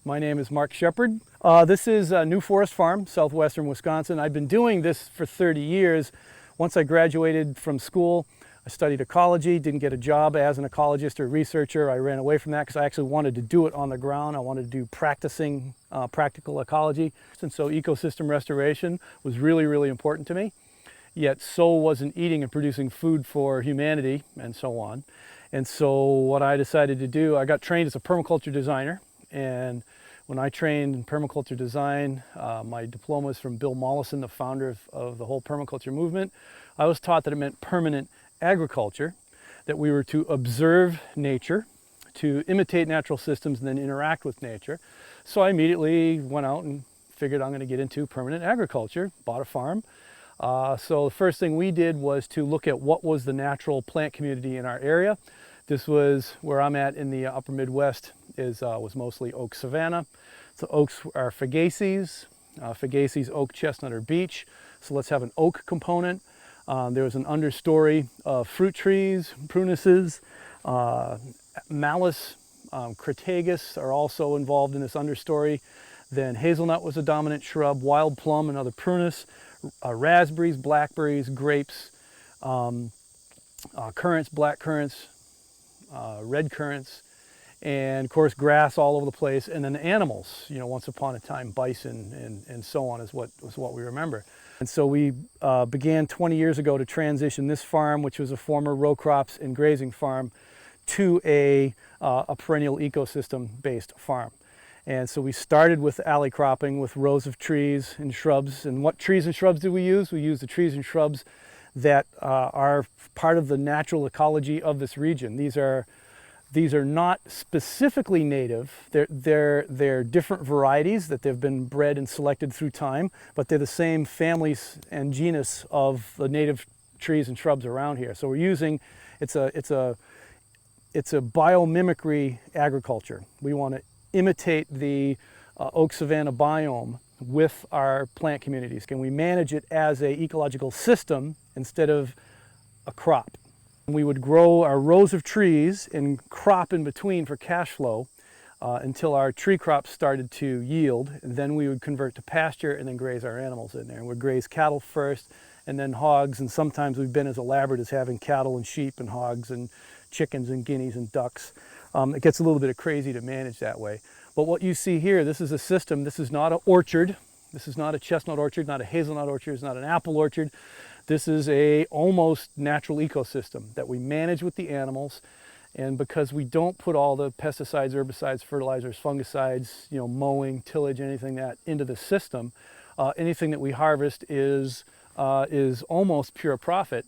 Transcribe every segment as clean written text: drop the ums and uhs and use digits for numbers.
My name is Mark Shepard. This is New Forest Farm, southwestern Wisconsin. I've been doing this for 30 years. Once I graduated from school, I studied ecology, didn't get a job as an ecologist or researcher. I ran away from that because I actually wanted to do it on the ground. I wanted to do practical ecology. And so ecosystem restoration was really, really important to me. Yet so wasn't eating and producing food for humanity and so on. And so what I decided to do, I got trained as a permaculture designer. And when I trained in permaculture design, my diploma is from Bill Mollison, the founder of the whole permaculture movement. I was taught that it meant permanent agriculture, that we were to observe nature, to imitate natural systems and then interact with nature. So I immediately went out and figured I'm going to get into permanent agriculture, bought a farm. So the first thing we did was to look at what was the natural plant community in our area. This was where I'm at in the upper Midwest, was mostly oak savanna. So oaks are Fagaces, oak, chestnut, or beech. So let's have an oak component. There was an understory of fruit trees, prunuses, Malus, Crataegus are also involved in this understory. Then hazelnut was a dominant shrub, wild plum, another prunus, raspberries, blackberries, grapes, currants, black currants, red currants, and of course grass all over the place, and then animals, once upon a time bison and so on is what we remember. And so we began 20 years ago to transition this farm, which was a former row crops and grazing farm, to a perennial ecosystem based farm. And so we started with alley cropping with rows of trees and shrubs. And what trees and shrubs did we use? We used the trees and shrubs that are part of the natural ecology of this region. These are not specifically native. They're different varieties that they've been bred and selected through time, but they're the same families and genus of the native trees and shrubs around here. So we're using, it's a biomimicry agriculture. We want to imitate the oak savanna biome with our plant communities. Can we manage it as an ecological system instead of a crop? We would grow our rows of trees and crop in between for cash flow until our tree crops started to yield. And then we would convert to pasture and then graze our animals in there. And we'd graze cattle first and then hogs. And sometimes we've been as elaborate as having cattle and sheep and hogs and chickens and guineas and ducks. It gets a little bit crazy to manage that way. But what you see here, this is a system. This is not an orchard. This is not a chestnut orchard, not a hazelnut orchard. It's not an apple orchard. This is a almost natural ecosystem that we manage with the animals. And because we don't put all the pesticides, herbicides, fertilizers, fungicides, mowing, tillage, anything that into the system, anything that we harvest is almost pure profit.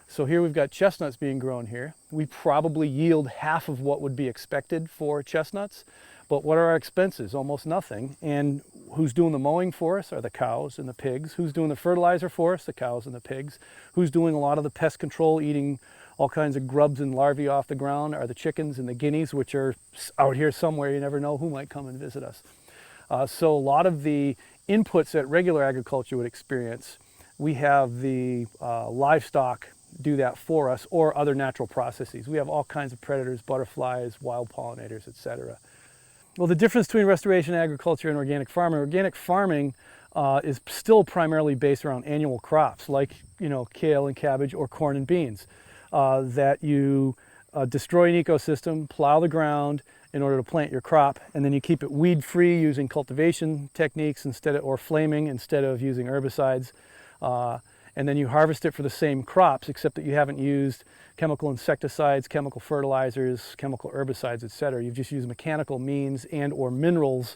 So here we've got chestnuts being grown here. We probably yield half of what would be expected for chestnuts. But what are our expenses? Almost nothing. And who's doing the mowing for us are the cows and the pigs. Who's doing the fertilizer for us? The cows and the pigs. Who's doing a lot of the pest control, eating all kinds of grubs and larvae off the ground are the chickens and the guineas, which are out here somewhere. You never know who might come and visit us. So a lot of the inputs that regular agriculture would experience, we have the livestock do that for us, or other natural processes. We have all kinds of predators, butterflies, wild pollinators, etc. Well, the difference between restoration agriculture and organic farming is still primarily based around annual crops like, kale and cabbage or corn and beans. That you destroy an ecosystem, plow the ground in order to plant your crop, and then you keep it weed-free using cultivation techniques or flaming instead of using herbicides. And then you harvest it for the same crops, except that you haven't used chemical insecticides, chemical fertilizers, chemical herbicides, etc. You've just used mechanical means and or minerals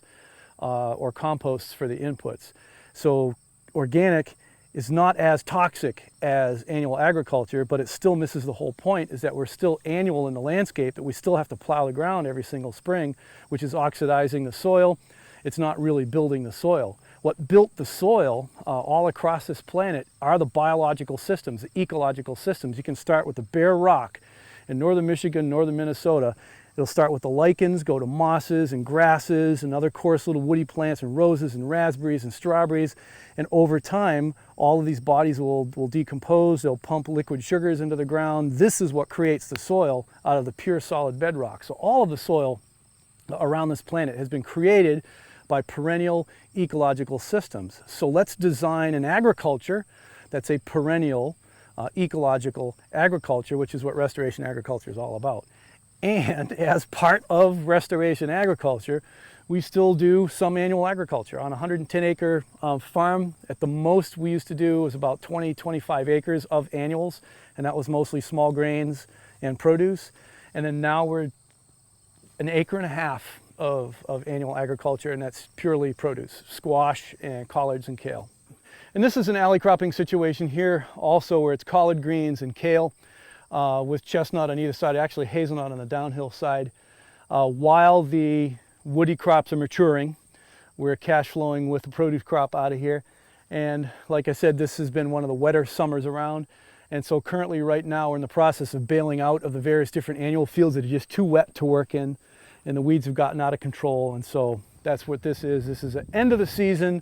or composts for the inputs. So organic is not as toxic as annual agriculture, but it still misses the whole point, is that we're still annual in the landscape, that we still have to plow the ground every single spring, which is oxidizing the soil. It's not really building the soil. What built the soil all across this planet are the biological systems, the ecological systems. You can start with the bare rock in northern Michigan, northern Minnesota. It'll start with the lichens, go to mosses and grasses and other coarse little woody plants and roses and raspberries and strawberries. And over time, all of these bodies will decompose. They'll pump liquid sugars into the ground. This is what creates the soil out of the pure solid bedrock. So all of the soil around this planet has been created by perennial ecological systems. So let's design an agriculture that's a perennial ecological agriculture, which is what restoration agriculture is all about. And as part of restoration agriculture, we still do some annual agriculture. On a 110-acre farm, at the most we used to do was about 20-25 acres of annuals, and that was mostly small grains and produce. And then now we're 1.5 acres of annual agriculture, and that's purely produce, squash and collards and kale. And this is an alley cropping situation here also, where it's collard greens and kale with chestnut on either side, actually hazelnut on the downhill side. While the woody crops are maturing, we're cash flowing with the produce crop out of here. And like I said, this has been one of the wetter summers around. And so currently right now we're in the process of bailing out of the various different annual fields that are just too wet to work in, and the weeds have gotten out of control. And so that's what this is. This is the end of the season.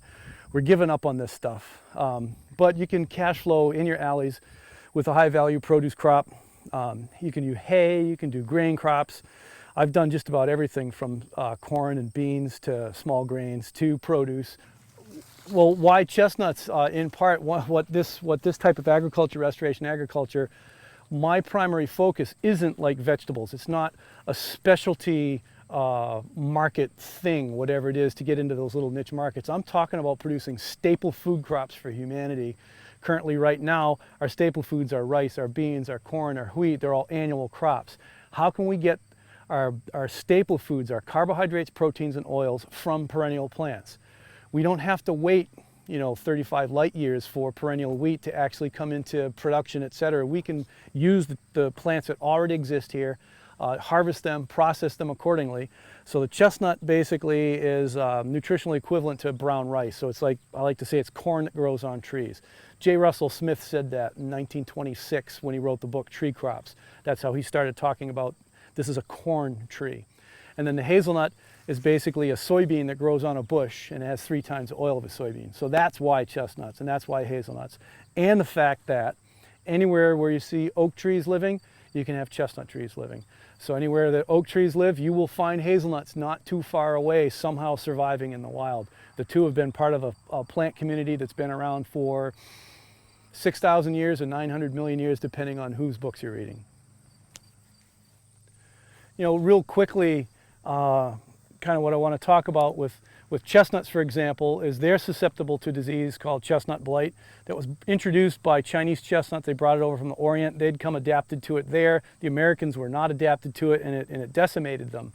We're giving up on this stuff. But you can cash flow in your alleys with a high value produce crop. You can do hay, you can do grain crops. I've done just about everything from corn and beans to small grains to produce. Well, why chestnuts? In part, what this type of agriculture, restoration agriculture, my primary focus isn't like vegetables. It's not a specialty market thing, whatever it is, to get into those little niche markets. I'm talking about producing staple food crops for humanity. Currently, right now, our staple foods are rice, our beans, our corn, our wheat. They're all annual crops. How can we get our staple foods, our carbohydrates, proteins, and oils from perennial plants? We don't have to wait, 35 light years for perennial wheat to actually come into production, etc. We can use the plants that already exist here, harvest them, process them accordingly. So the chestnut basically is nutritionally equivalent to brown rice. So it's like, I like to say, it's corn that grows on trees. J. Russell Smith said that in 1926 when he wrote the book Tree Crops. That's how he started talking about this is a corn tree. And then the hazelnut is basically a soybean that grows on a bush and has 3 times the oil of a soybean. So that's why chestnuts, and that's why hazelnuts. And the fact that anywhere where you see oak trees living, you can have chestnut trees living. So anywhere that oak trees live, you will find hazelnuts not too far away, somehow surviving in the wild. The two have been part of a plant community that's been around for 6,000 years or 900 million years, depending on whose books you're reading. Real quickly, kind of what I want to talk about with chestnuts, for example, is they're susceptible to a disease called chestnut blight that was introduced by Chinese chestnuts. They brought it over from the Orient. They'd come adapted to it there. The Americans were not adapted to it, and it decimated them.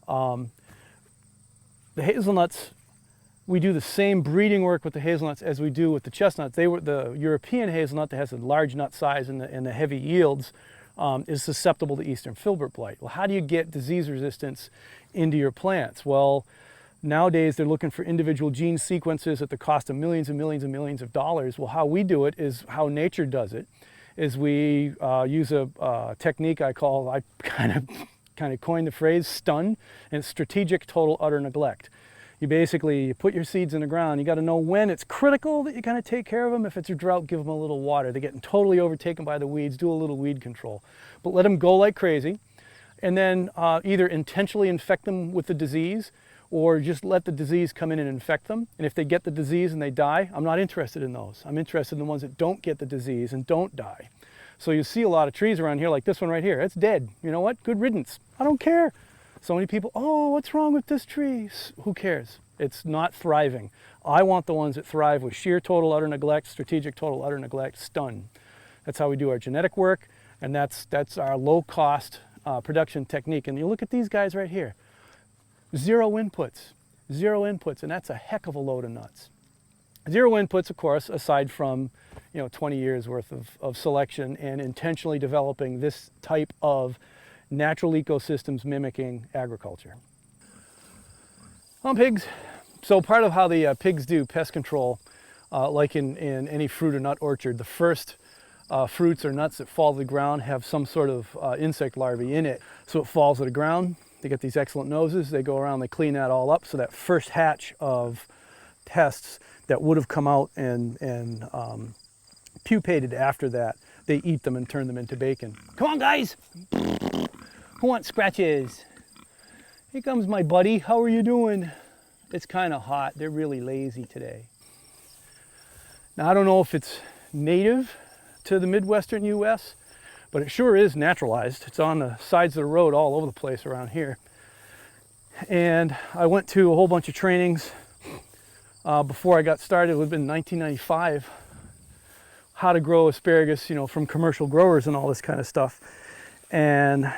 The hazelnuts, we do the same breeding work with the hazelnuts as we do with the chestnuts. The European hazelnut that has a large nut size and the heavy yields is susceptible to eastern filbert blight. Well, how do you get disease resistance into your plants? Well, nowadays they're looking for individual gene sequences at the cost of millions and millions and millions of dollars. Well, how we do it is how nature does it, is we use a technique I kind of coined the phrase stun, and it's strategic total utter neglect. You basically put your seeds in the ground. You got to know when it's critical that you kind of take care of them. If it's a drought, give them a little water. They're getting totally overtaken by the weeds, do a little weed control. But let them go like crazy, and then either intentionally infect them with the disease or just let the disease come in and infect them. And if they get the disease and they die, I'm not interested in those. I'm interested in the ones that don't get the disease and don't die. So you see a lot of trees around here, like this one right here. It's dead. You know what? Good riddance. I don't care. So many people, oh, what's wrong with this tree? Who cares? It's not thriving. I want the ones that thrive with sheer total utter neglect, strategic total utter neglect, stun. That's how we do our genetic work, and that's our low-cost production technique. And you look at these guys right here. Zero inputs, and that's a heck of a load of nuts. Zero inputs, of course, aside from 20 years worth of selection and intentionally developing this type of natural ecosystems mimicking agriculture. On pigs, so part of how the pigs do pest control, like in any fruit or nut orchard, the first fruits or nuts that fall to the ground have some sort of insect larvae in it. So it falls to the ground, they get these excellent noses, they go around, they clean that all up, so that first hatch of pests that would have come out and pupated after that, they eat them and turn them into bacon. Come on, guys! Who wants scratches? Here comes my buddy. How are you doing? It's kind of hot. They're really lazy today. Now, I don't know if it's native to the Midwestern US, but it sure is naturalized. It's on the sides of the road all over the place around here. And I went to a whole bunch of trainings before I got started. It would have been 1995. How to grow asparagus, you know, from commercial growers and all this kind of stuff. And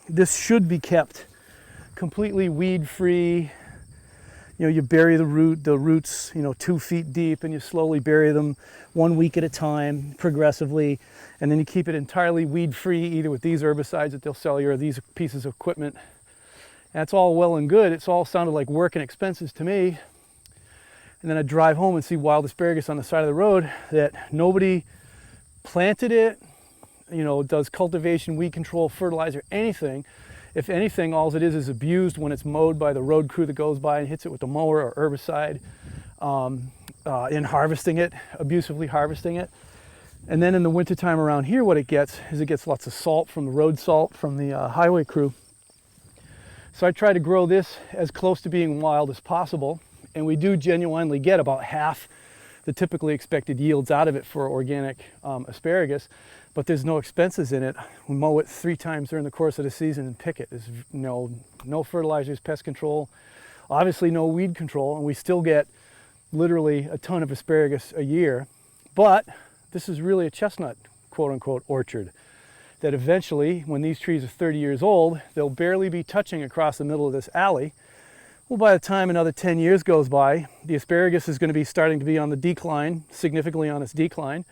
this should be kept completely weed-free. You know, you bury the roots, you know, 2 feet deep, and you slowly bury them 1 week at a time, progressively. And then you keep it entirely weed-free, either with these herbicides that they'll sell you or these pieces of equipment. That's all well and good. It's all sounded like work and expenses to me. And then I'd drive home and see wild asparagus on the side of the road that nobody planted it, you know, does cultivation, weed control, fertilizer, anything. If anything, all it is abused when it's mowed by the road crew that goes by and hits it with a mower or herbicide, in harvesting it, abusively harvesting it. And then in the wintertime around here, what it gets is it gets lots of salt from the road salt from the highway crew. So I try to grow this as close to being wild as possible. And we do genuinely get about half the typically expected yields out of it for organic asparagus, but there's no expenses in it. We mow it 3 times during the course of the season and pick it. There's no fertilizers, pest control, obviously no weed control, and we still get literally a ton of asparagus a year. But this is really a chestnut, quote unquote, orchard that eventually, when these trees are 30 years old, they'll barely be touching across the middle of this alley. Well, by the time another 10 years goes by, the asparagus is going to be starting to be on the decline, significantly on its decline.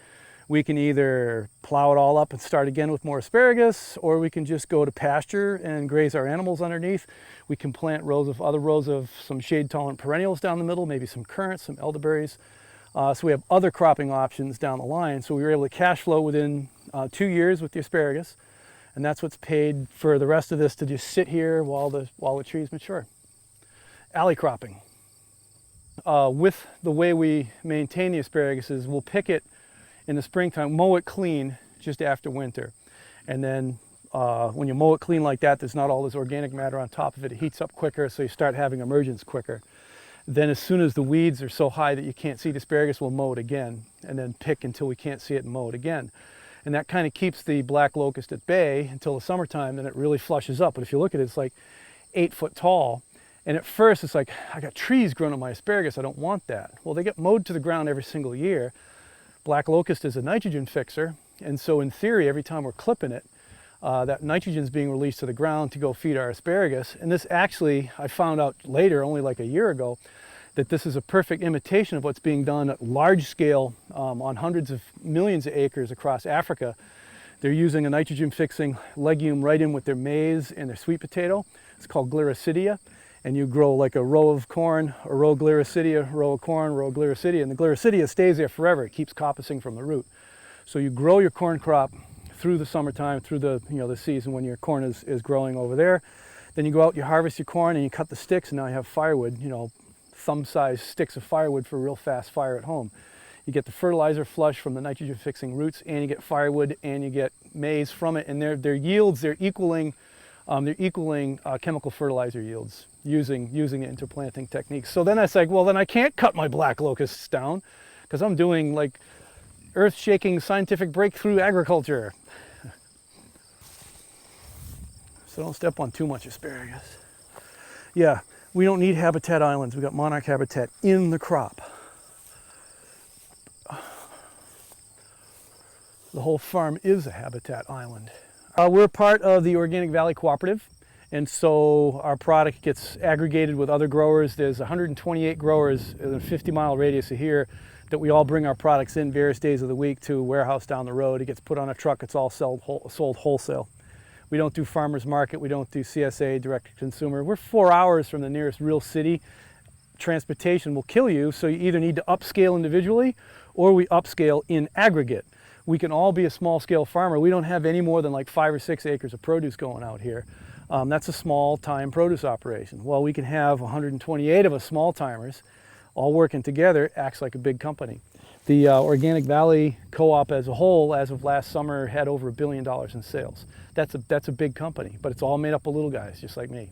We can either plow it all up and start again with more asparagus, or we can just go to pasture and graze our animals underneath. We can plant other rows of some shade-tolerant perennials down the middle, maybe some currants, some elderberries. So we have other cropping options down the line. So we were able to cash flow within 2 years with the asparagus, and that's what's paid for the rest of this to just sit here while the trees mature. Alley cropping. With the way we maintain the asparagus is we'll pick it in the springtime, mow it clean just after winter. And then when you mow it clean like that, there's not all this organic matter on top of it. It heats up quicker, so you start having emergence quicker. Then as soon as the weeds are so high that you can't see the asparagus, we'll mow it again, and then pick until we can't see it and mow it again. And that kind of keeps the black locust at bay until the summertime, then it really flushes up. But if you look at it, it's like 8 foot tall. And at first it's like, I got trees growing on my asparagus, I don't want that. Well, they get mowed to the ground every single year. Black locust is a nitrogen fixer, and so in theory, every time we're clipping it, that nitrogen is being released to the ground to go feed our asparagus. And this actually, I found out later, only like a year ago, that this is a perfect imitation of what's being done at large scale on hundreds of millions of acres across Africa. They're using a nitrogen fixing legume right in with their maize and their sweet potato. It's called Gliricidia. And you grow like a row of corn, a row of Gliricidia, row of corn, row of Gliricidia, and the Gliricidia stays there forever. It keeps coppicing from the root. So you grow your corn crop through the summertime, through the the season when your corn is growing over there. Then you go out, you harvest your corn, and you cut the sticks, and now you have firewood, thumb-sized sticks of firewood for a real fast fire at home. You get the fertilizer flush from the nitrogen fixing roots, and you get firewood, and you get maize from it, and their yields, they're equaling chemical fertilizer yields using the interplanting techniques. So then I said, well, then I can't cut my black locusts down because I'm doing like earth-shaking scientific breakthrough agriculture. So don't step on too much asparagus. Yeah, we don't need habitat islands. We got monarch habitat in the crop. The whole farm is a habitat island. We're part of the Organic Valley Cooperative, and so our product gets aggregated with other growers. There's 128 growers in a 50-mile radius of here that we all bring our products in various days of the week to a warehouse down the road. It gets put on a truck. It's all sold wholesale. We don't do farmers market. We don't do CSA, direct to consumer. We're 4 hours from the nearest real city. Transportation will kill you, so you either need to upscale individually or we upscale in aggregate. We can all be a small-scale farmer. We don't have any more than like 5 or 6 acres of produce going out here. That's a small-time produce operation. Well, we can have 128 of us small-timers all working together. Acts like a big company. The Organic Valley Co-op as a whole, as of last summer, had over $1 billion in sales. That's a big company, but it's all made up of little guys just like me.